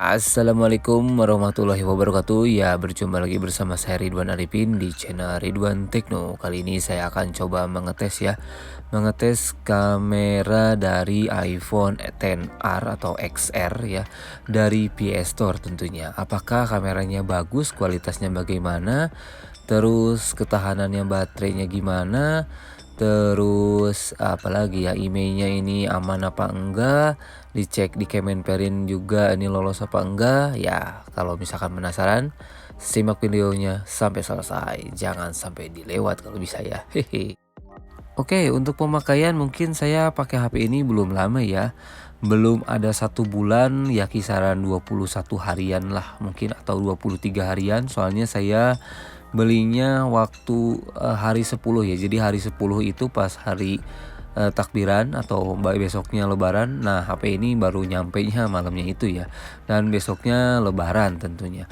Assalamualaikum warahmatullahi wabarakatuh. Ya, berjumpa lagi bersama saya Ridwan Arifin di channel Ridwan Tekno. Kali ini saya akan coba mengetes kamera dari iPhone XR atau XR ya, dari PS Store tentunya. Apakah kameranya bagus, kualitasnya bagaimana, terus ketahanannya baterainya gimana, terus apalagi ya, emailnya ini aman apa enggak, dicek di Kemenperin juga ini lolos apa enggak. Ya, kalau misalkan penasaran, simak videonya sampai selesai, jangan sampai dilewat kalau bisa ya. Hehe. Oke, untuk pemakaian mungkin saya pakai HP ini belum lama ya. Belum ada 1 bulan ya, kisaran 21 harian lah mungkin, atau 23 harian. Soalnya saya belinya waktu hari 10 ya. Jadi hari 10 itu pas hari takbiran atau besoknya lebaran. Nah, HP ini baru nyampenya malamnya itu ya. Dan besoknya lebaran tentunya.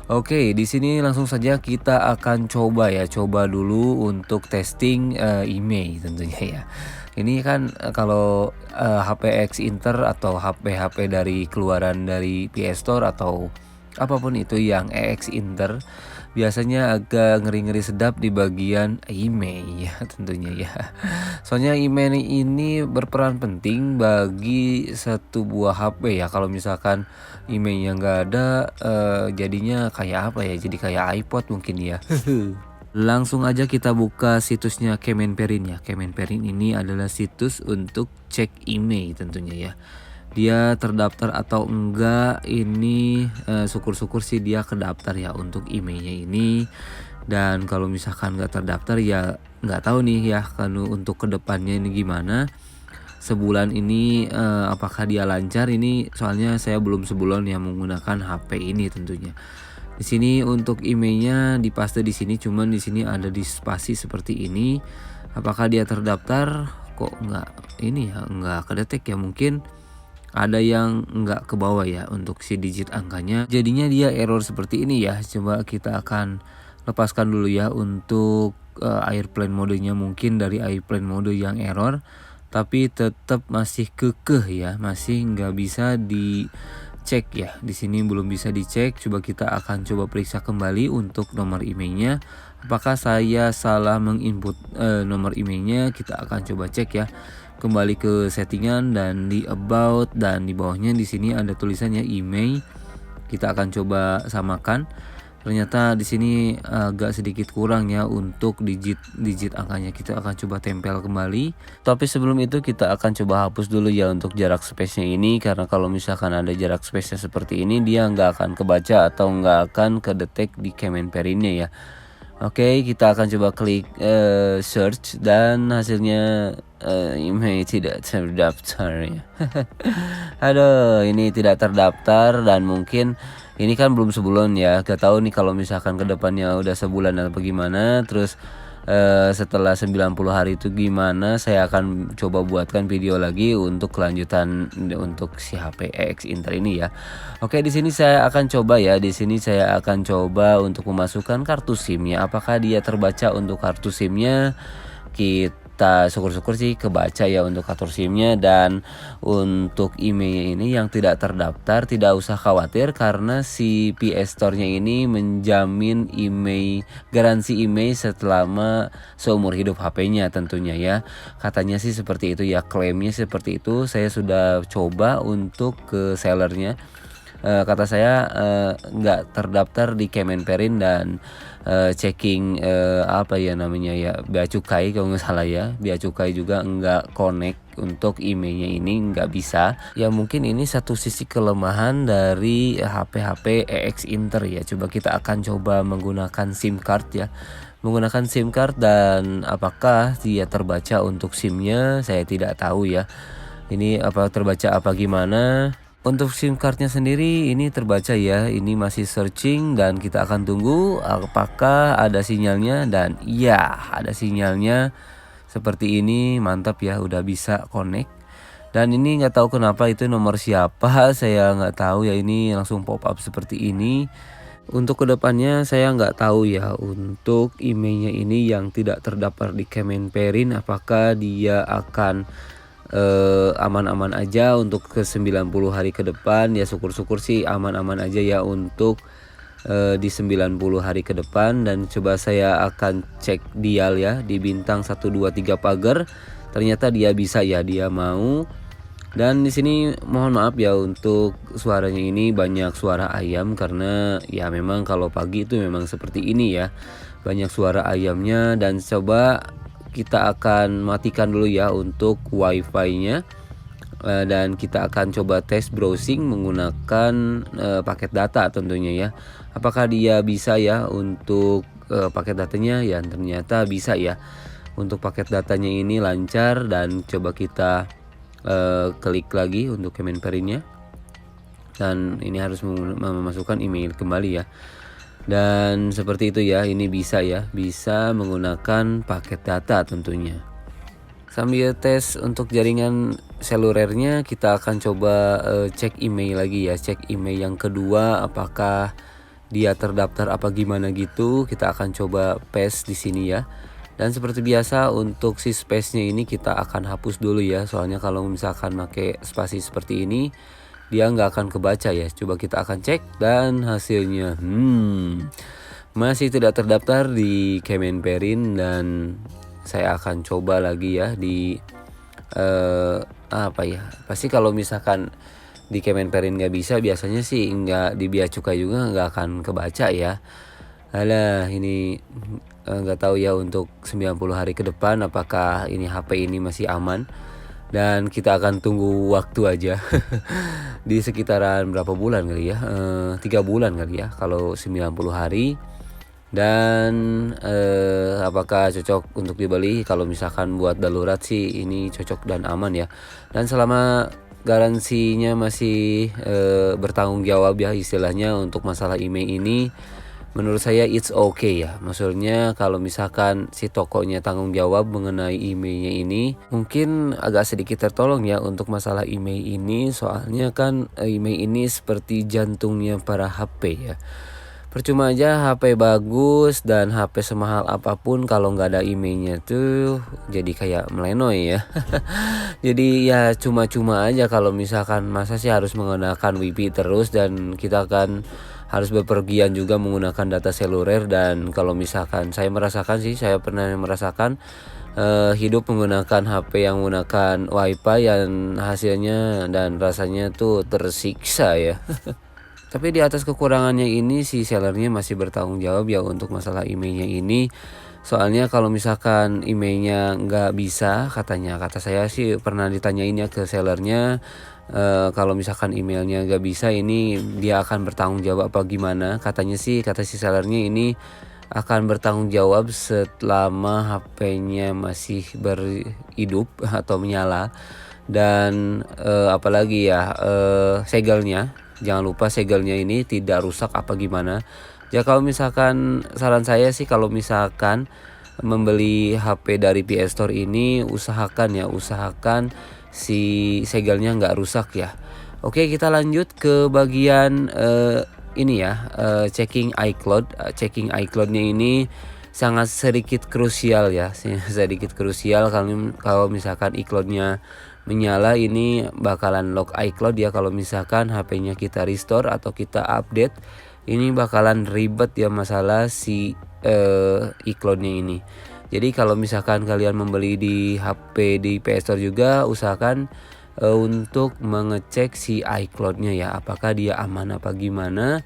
Oke, di sini langsung saja kita akan coba dulu untuk testing email tentunya ya. Ini kan kalau HP X Inter atau HP-HP dari keluaran dari PS Store atau apapun itu yang EX Inter, biasanya agak ngeri-ngeri sedap di bagian email ya tentunya ya. Soalnya email ini berperan penting bagi satu buah HP ya. Kalau misalkan emailnya nggak ada, jadinya kayak apa ya? Jadi kayak iPod mungkin ya. Langsung aja kita buka situsnya Kemenperin ya. Kemenperin ini adalah situs untuk cek email tentunya ya. Dia terdaftar atau enggak ini, syukur-syukur sih dia kedaftar ya untuk emailnya ini. Dan kalau misalkan nggak terdaftar ya nggak tahu nih ya kan untuk kedepannya ini gimana. Sebulan ini apakah dia lancar ini, soalnya saya belum sebulan yang menggunakan HP ini tentunya. Di sini untuk emailnya dipaste di sini, cuman di sini ada di spasi seperti ini. Apakah dia terdaftar? Kok nggak ini ya, nggak kedetek ya, mungkin ada yang nggak ke bawah ya untuk si digit angkanya, jadinya dia error seperti ini ya. Coba kita akan lepaskan dulu ya untuk airplane modenya, mungkin dari airplane mode yang error, tapi tetap masih kekeh ya, masih nggak bisa dicek ya. Di sini belum bisa dicek. Coba kita akan coba periksa kembali untuk nomor emailnya. Apakah saya salah menginput nomor emailnya? Kita akan coba cek ya. Kembali ke settingan dan di about, dan di bawahnya di sini ada tulisannya email. Kita akan coba samakan. Ternyata di sini agak sedikit kurang ya untuk digit angkanya. Kita akan coba tempel kembali. Tapi sebelum itu kita akan coba hapus dulu ya untuk jarak space-nya ini, karena kalau misalkan ada jarak space-nya seperti ini, dia nggak akan kebaca atau nggak akan kedetek di Kemenperinnya ya. Oke, kita akan coba klik search dan hasilnya email tidak terdaftar ya. Aduh, ini tidak terdaftar, dan mungkin ini kan belum sebulan ya. Gak tahu nih kalau misalkan kedepannya udah sebulan atau bagaimana. Terus setelah 90 hari itu gimana, saya akan coba buatkan video lagi untuk kelanjutan untuk si HP EX Inter ini ya. Oke, di sini saya akan coba ya. Di sini saya akan coba untuk memasukkan kartu SIM-nya. Apakah dia terbaca untuk kartu SIM-nya? Kita syukur-syukur sih kebaca ya untuk kartu SIM-nya. Dan untuk email ini yang tidak terdaftar, tidak usah khawatir karena si PS Store-nya ini menjamin email, garansi email selama seumur hidup HP-nya tentunya ya. Katanya sih seperti itu ya, klaimnya seperti itu. Saya sudah coba untuk ke sellernya. Kata saya nggak terdaftar di Kemenperin, dan checking apa ya namanya ya, bea cukai kalau nggak salah ya, bea cukai juga nggak connect untuk emailnya ini, nggak bisa ya. Mungkin ini satu sisi kelemahan dari HP-HP EX Inter ya. Coba kita akan coba menggunakan SIM card ya, menggunakan SIM card, dan apakah dia terbaca untuk SIM-nya saya tidak tahu ya. Ini apa terbaca apa gimana. Untuk SIM cardnya sendiri ini terbaca ya, ini masih searching dan kita akan tunggu apakah ada sinyalnya. Dan iya, ada sinyalnya seperti ini, mantap ya, udah bisa connect. Dan ini nggak tahu kenapa itu nomor siapa, saya nggak tahu ya, ini langsung pop up seperti ini. Untuk kedepannya saya nggak tahu ya untuk emailnya ini yang tidak terdaftar di Kemenperin, apakah dia akan aman-aman aja untuk ke 90 hari ke depan ya. Syukur-syukur sih aman-aman aja ya untuk di 90 hari ke depan. Dan coba saya akan cek dial ya di bintang 123 pagar. Ternyata dia bisa ya, dia mau. Dan di sini mohon maaf ya untuk suaranya ini banyak suara ayam, karena ya memang kalau pagi itu memang seperti ini ya, banyak suara ayamnya. Dan coba kita akan matikan dulu ya untuk wifi-nya. Dan kita akan coba tes browsing menggunakan paket data tentunya ya. Apakah dia bisa ya untuk paket datanya? Ya ternyata bisa ya. Untuk paket datanya ini lancar. Dan coba kita klik lagi untuk Kemenperinnya. Dan ini harus memasukkan email kembali ya. Dan seperti itu ya, ini bisa ya, bisa menggunakan paket data tentunya. Sambil tes untuk jaringan selulernya, kita akan coba cek email lagi ya, cek email yang kedua apakah dia terdaftar apa gimana gitu. Kita akan coba paste di sini ya. Dan seperti biasa untuk si space-nya ini kita akan hapus dulu ya, soalnya kalau misalkan pakai spasi seperti ini dia nggak akan kebaca ya. Coba kita akan cek dan hasilnya masih tidak terdaftar di Kemenperin. Dan saya akan coba lagi ya di apa ya, pasti kalau misalkan di Kemenperin nggak bisa, biasanya sih nggak di bea cukai juga nggak akan kebaca ya. Alah, ini nggak tahu ya untuk 90 hari ke depan apakah ini HP ini masih aman. Dan kita akan tunggu waktu aja di sekitaran berapa bulan kali ya, 3 bulan kali ya kalau 90 hari. Dan apakah cocok untuk dibeli? Kalau misalkan buat darurat sih ini cocok dan aman ya. Dan selama garansinya masih bertanggung jawab ya istilahnya untuk masalah email ini, menurut saya it's okay ya. Maksudnya kalau misalkan si tokonya tanggung jawab mengenai emailnya ini, mungkin agak sedikit tertolong ya untuk masalah email ini. Soalnya kan email ini seperti jantungnya para HP ya. Percuma aja HP bagus dan HP semahal apapun kalau nggak ada emailnya tuh jadi kayak melenoy ya. Jadi ya cuma-cuma aja kalau misalkan, masa sih harus menggunakan WiFi terus, dan kita kan harus bepergian juga menggunakan data seluler. Dan kalau misalkan saya merasakan sih, saya pernah merasakan hidup menggunakan HP yang menggunakan WiFi yang hasilnya dan rasanya tuh tersiksa ya. Tapi di atas kekurangannya ini si sellernya masih bertanggung jawab ya untuk masalah emailnya ini. Soalnya kalau misalkan emailnya nggak bisa, kata saya sih pernah ditanyain ya ke sellernya, kalau misalkan emailnya nggak bisa ini dia akan bertanggung jawab apa gimana. Kata si sellernya ini akan bertanggung jawab selama HP-nya masih berhidup atau menyala. Dan apalagi ya, segelnya, jangan lupa segelnya ini tidak rusak apa gimana. Ya kalau misalkan saran saya sih, kalau misalkan membeli HP dari PS Store ini usahakan si segelnya nggak rusak ya. Oke, kita lanjut ke bagian ini ya, checking iCloud. Checking iCloudnya ini sangat sedikit krusial ya, sedikit krusial. Kalau misalkan iCloudnya menyala, ini bakalan lock iCloud ya. Kalau misalkan HP-nya kita restore atau kita update, ini bakalan ribet ya masalah si iCloudnya ini. Jadi kalau misalkan kalian membeli di HP di PS Store juga, usahakan untuk mengecek si iCloudnya ya, apakah dia aman apa gimana,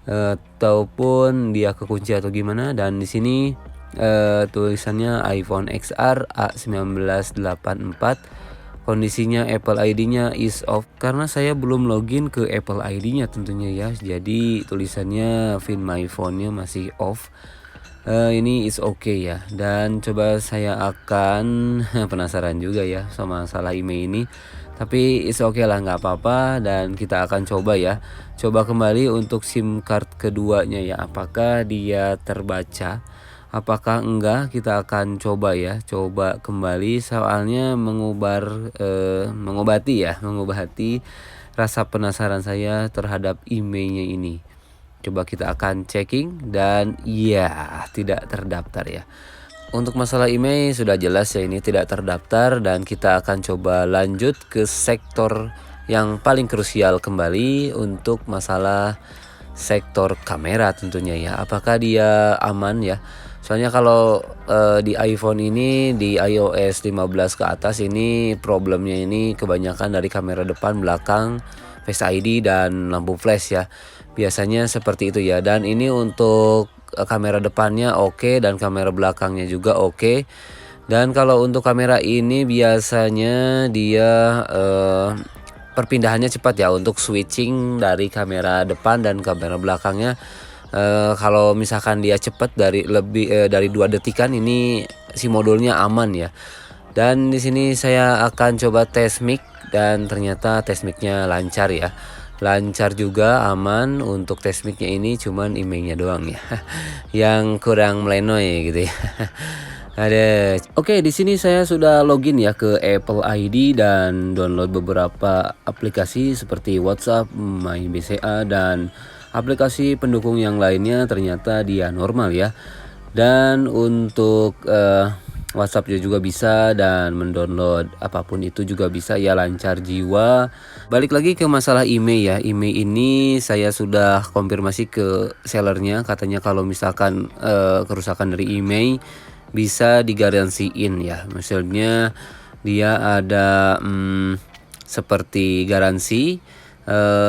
ataupun dia kekunci atau gimana. Dan di sini tulisannya iPhone XR A1984. Kondisinya Apple ID-nya is off, karena saya belum login ke Apple ID-nya tentunya ya. Jadi tulisannya Find My Phone-nya masih off. Ini is okay ya. Dan coba saya akan penasaran juga ya sama masalah email ini. Tapi is okay lah, nggak apa-apa. Dan kita akan coba ya. Coba kembali untuk SIM card keduanya ya. Apakah dia terbaca? Apakah enggak, kita akan coba ya, coba kembali. Soalnya mengobati rasa penasaran saya terhadap emailnya ini. Coba kita akan checking, dan ya tidak terdaftar ya. Untuk masalah email sudah jelas ya, ini tidak terdaftar, dan kita akan coba lanjut ke sektor yang paling krusial kembali untuk masalah sektor kamera tentunya ya. Apakah dia aman ya? Soalnya kalau di iPhone ini, di iOS 15 ke atas ini problemnya ini kebanyakan dari kamera depan, belakang, Face ID dan lampu flash ya. Biasanya seperti itu ya. Dan ini untuk kamera depannya oke, dan kamera belakangnya juga oke. Dan kalau untuk kamera ini biasanya dia perpindahannya cepat ya untuk switching dari kamera depan dan kamera belakangnya. Kalau misalkan dia cepat dari dari 2 detikan, ini si modulnya aman ya. Dan di sini saya akan coba tes mic, dan ternyata tes micnya lancar ya. Lancar juga, aman untuk tes micnya ini, cuman emailnya doang ya yang kurang melenoy gitu ya. Ada. Oke, di sini saya sudah login ya ke Apple ID dan download beberapa aplikasi seperti WhatsApp, MyBCA, dan aplikasi pendukung yang lainnya. Ternyata dia normal ya. Dan untuk WhatsApp juga bisa, dan mendownload apapun itu juga bisa ya, lancar jiwa. Balik lagi ke masalah email ya. Email ini saya sudah konfirmasi ke sellernya, katanya kalau misalkan kerusakan dari email bisa digaransiin ya. Misalnya dia ada seperti garansi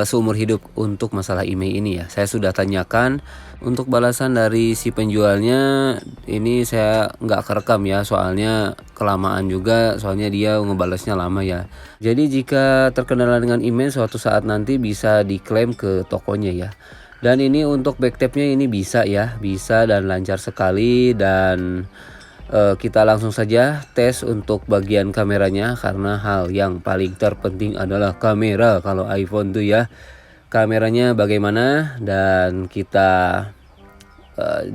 seumur hidup untuk masalah email ini ya. Saya sudah tanyakan. Untuk balasan dari si penjualnya ini saya nggak kerekam ya, soalnya kelamaan juga, soalnya dia ngebalasnya lama ya. Jadi jika terkendala dengan email, suatu saat nanti bisa diklaim ke tokonya ya. Dan ini untuk backtapnya ini bisa ya, bisa dan lancar sekali. Dan kita langsung saja tes untuk bagian kameranya, karena hal yang paling terpenting adalah kamera kalau iPhone tuh ya. Kameranya bagaimana, dan kita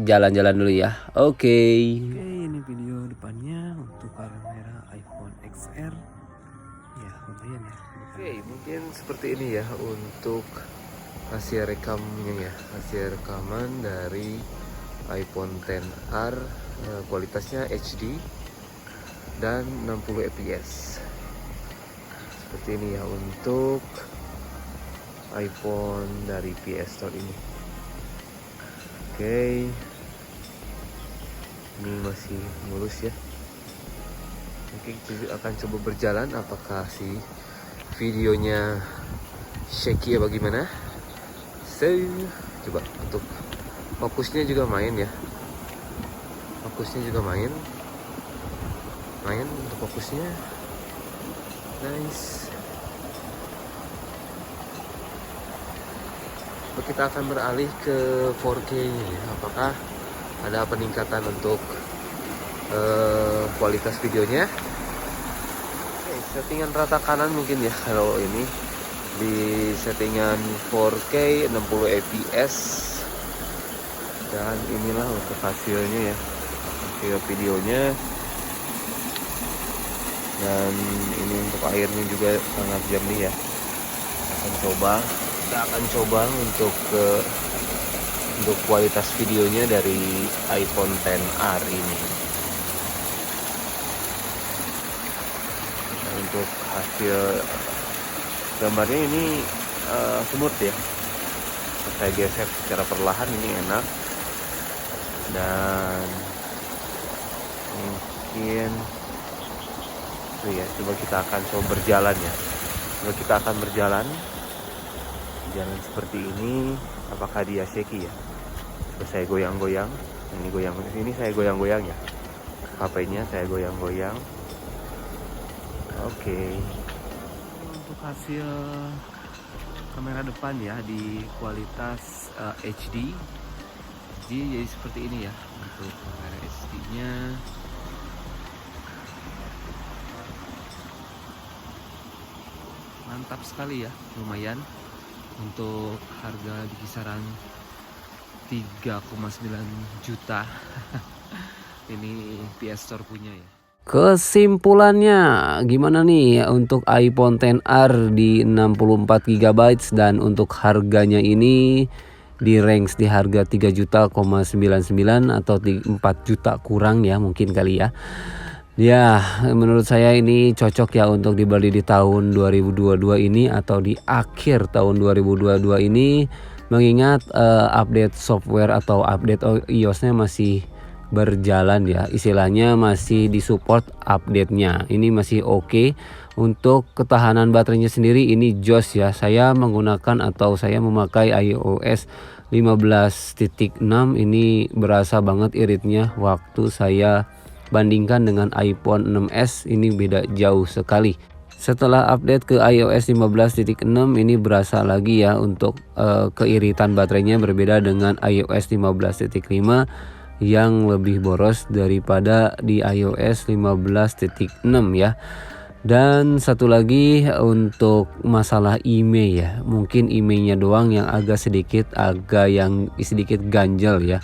jalan-jalan dulu ya. Oke, ini video depannya untuk kamera iPhone XR ya, lumayan ya. Oke, mungkin seperti ini ya untuk hasil rekamnya ya, hasil rekaman dari iPhone XR. Kualitasnya HD dan 60 fps seperti ini ya untuk iPhone dari PS Store ini. Oke, ini masih mulus ya. Mungkin kita akan coba berjalan, apakah si videonya shaky ya bagaimana. So, coba untuk fokusnya juga main ya. Fokusnya juga main untuk fokusnya. Nice. Kita akan beralih ke 4K ini. Apakah ada peningkatan untuk kualitas videonya? Oke, settingan rata kanan mungkin ya. Kalau ini di settingan 4K 60 fps. Dan inilah untuk hasilnya ya, hasil videonya. Dan ini untuk airnya juga sangat jernih ya. Kita akan coba untuk kualitas videonya dari iPhone XR ini. Nah, untuk hasil gambarnya ini smooth ya. Saya geser secara perlahan, ini enak. Dan mungkin itu ya, coba kita akan coba berjalan ya. Kita akan berjalan seperti ini. Apakah dia shaky ya? Coba saya goyang-goyang. Ini saya goyang-goyang ya. HP-nya saya goyang-goyang. Oke. Untuk hasil kamera depan ya di kualitas HD. Jadi seperti ini ya untuk kamera HD-nya. Mantap sekali ya, lumayan untuk harga di kisaran 3,9 juta. Ini PS Store punya ya. Kesimpulannya gimana nih untuk iPhone XR di 64 GB, dan untuk harganya ini di range di harga 3.99 atau 4 juta kurang ya mungkin kali ya. Ya, menurut saya ini cocok ya untuk dibeli di tahun 2022 ini atau di akhir tahun 2022 ini, mengingat update software atau update iOS-nya masih berjalan ya, istilahnya masih disupport update-nya. Ini masih oke. Untuk ketahanan baterainya sendiri ini jos ya. Saya menggunakan atau saya memakai iOS 15.6, ini berasa banget iritnya waktu saya bandingkan dengan iPhone 6s, ini beda jauh sekali. Setelah update ke iOS 15.6 ini berasa lagi ya untuk keiritan baterainya, berbeda dengan iOS 15.5 yang lebih boros daripada di iOS 15.6 ya. Dan satu lagi untuk masalah IMEI ya, mungkin IMEI-nya doang yang sedikit ganjel ya.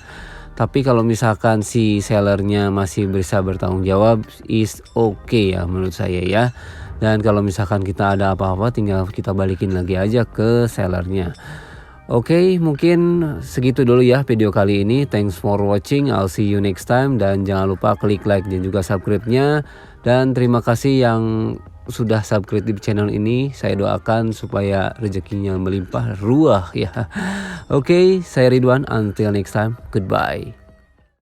Tapi kalau misalkan si sellernya masih bisa bertanggung jawab, is okay ya menurut saya ya. Dan kalau misalkan kita ada apa-apa tinggal kita balikin lagi aja ke sellernya. Oke, mungkin segitu dulu ya video kali ini. Thanks for watching, I'll see you next time. Dan jangan lupa klik like dan juga subscribe-nya. Dan terima kasih yang sudah subscribe di channel ini. Saya doakan supaya rezekinya melimpah ruah ya. Oke, saya Ridwan. Until next time, goodbye.